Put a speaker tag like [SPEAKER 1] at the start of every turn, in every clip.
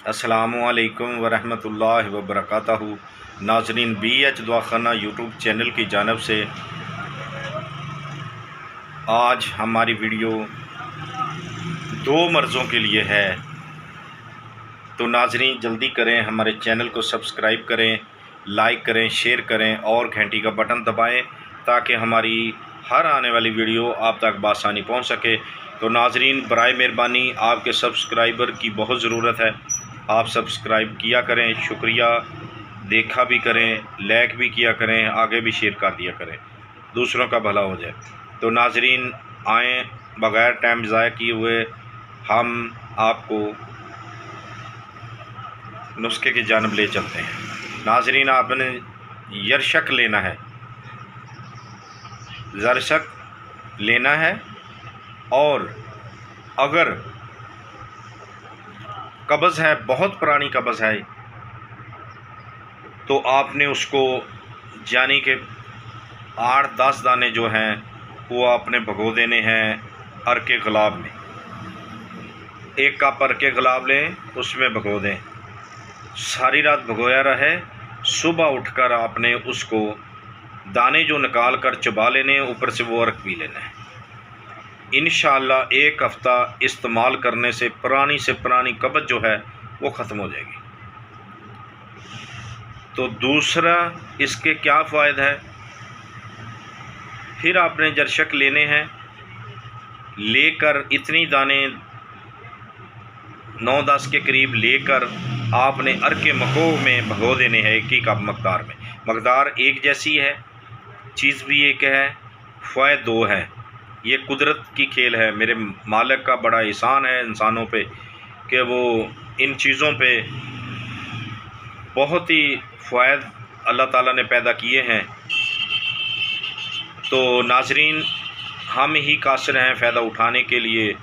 [SPEAKER 1] अस्सलामुअलैकुम वरहमतुल्लाहि वबरकातुहू। नाज़रीन, BH दवाखाना यूट्यूब चैनल की जानब से आज हमारी वीडियो दो मर्ज़ों के लिए है। तो नाज़रीन जल्दी करें, हमारे चैनल को सब्सक्राइब करें, लाइक करें, शेयर करें और घंटी का बटन दबाएं ताकि हमारी हर आने वाली वीडियो आप तक बआसानी पहुंच सके। तो नाज़रीन बराए मेहरबानी आपके सब्सक्राइबर की बहुत ज़रूरत है। आप सब्सक्राइब किया करें, शुक्रिया। देखा भी करें, लाइक भी किया करें, आगे भी शेयर कर दिया करें, दूसरों का भला हो जाए। तो नाज़रीन आएँ, बग़ैर टाइम ज़ाया किए हुए हम आपको नुस्खे की जानब ले चलते हैं। नाज़रीन आपने यरशक लेना है, ज़रशक लेना है। और अगर कब्ज़ है, बहुत पुरानी कब्ज़ है, तो आपने उसको यानी कि 8-10 दाने जो हैं वो आपने भगो देने हैं अर्के गुलाब में। 1 कप अर्के गुलाब लें, उसमें भगो दें, सारी रात भगोया रहे। सुबह उठकर आपने उसको दाने जो निकाल कर चबा लेने, ऊपर से वो अर्क पी लेना है। इंशाअल्लाह 1 हफ़्ता इस्तेमाल करने से पुरानी कब्ज़ जो है वो ख़त्म हो जाएगी। तो दूसरा इसके क्या फ़ायदा है, फिर आपने जरशक लेने हैं, लेकर इतनी दाने 9-10 के करीब लेकर आपने अर्के मको में भगो देने हैं। 1 ही कप मकदार में, मकदार एक जैसी है, चीज़ भी एक है, फ़ायदे 2 हैं। ये कुदरत की खेल है। मेरे मालिक का बड़ा एहसान है इंसानों पे कि वो इन चीज़ों पे बहुत ही फ़ायदे अल्लाह ताला ने पैदा किए हैं। तो नाज़रीन हम ही कासिर हैं फ़ायदा उठाने के लिए।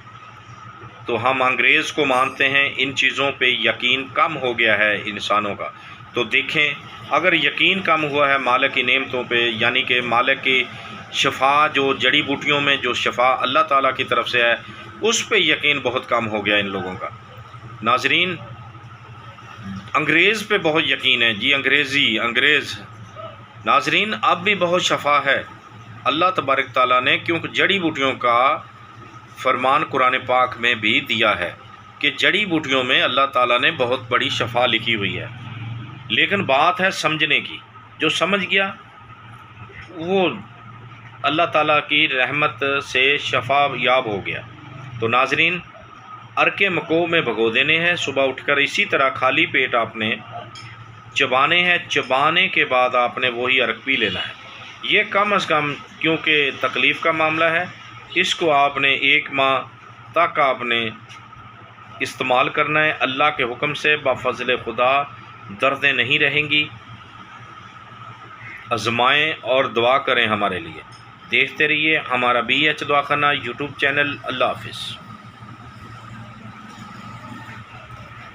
[SPEAKER 1] तो हम अंग्रेज़ को मानते हैं, इन चीज़ों पे यकीन कम हो गया है इंसानों का। तो देखें, अगर यकीन कम हुआ है मालिक की नेमतों पे, यानी कि मालिक की शफ़ा, जो जड़ी बूटियों में जो शफ़ा अल्लाह ताला की तरफ से है, उस पे यकीन बहुत कम हो गया इन लोगों का। नाज़रीन अंग्रेज़ पे बहुत यकीन है जी, अंग्रेज़। नाज़रीन अब भी बहुत शफ़ा है अल्लाह तबारक ताला ने, क्योंकि जड़ी बूटियों का फरमान कुरान पाक में भी दिया है कि जड़ी बूटियों में अल्लाह ताला ने बहुत बड़ी शफ़ा लिखी हुई है। लेकिन बात है समझने की। जो समझ गया वो अल्लाह ताला की रहमत से शफ़ा याब हो गया। तो नाज़रीन अर्के मको में भगो देने हैं, सुबह उठकर इसी तरह खाली पेट आपने चबाने हैं। चबाने के बाद आपने वही अर्क पी लेना है। ये कम अज़ कम, क्योंकि तकलीफ़ का मामला है, इसको आपने 1 माह तक आपने इस्तेमाल करना है। अल्लाह के हुक्म से बफ़ज़ल खुदा दर्दें नहीं रहेंगी। आज़माएँ और दुआ करें हमारे लिए। देखते रहिए हमारा BH दवाखाना यूट्यूब चैनल। अल्लाह हाफ़िज़।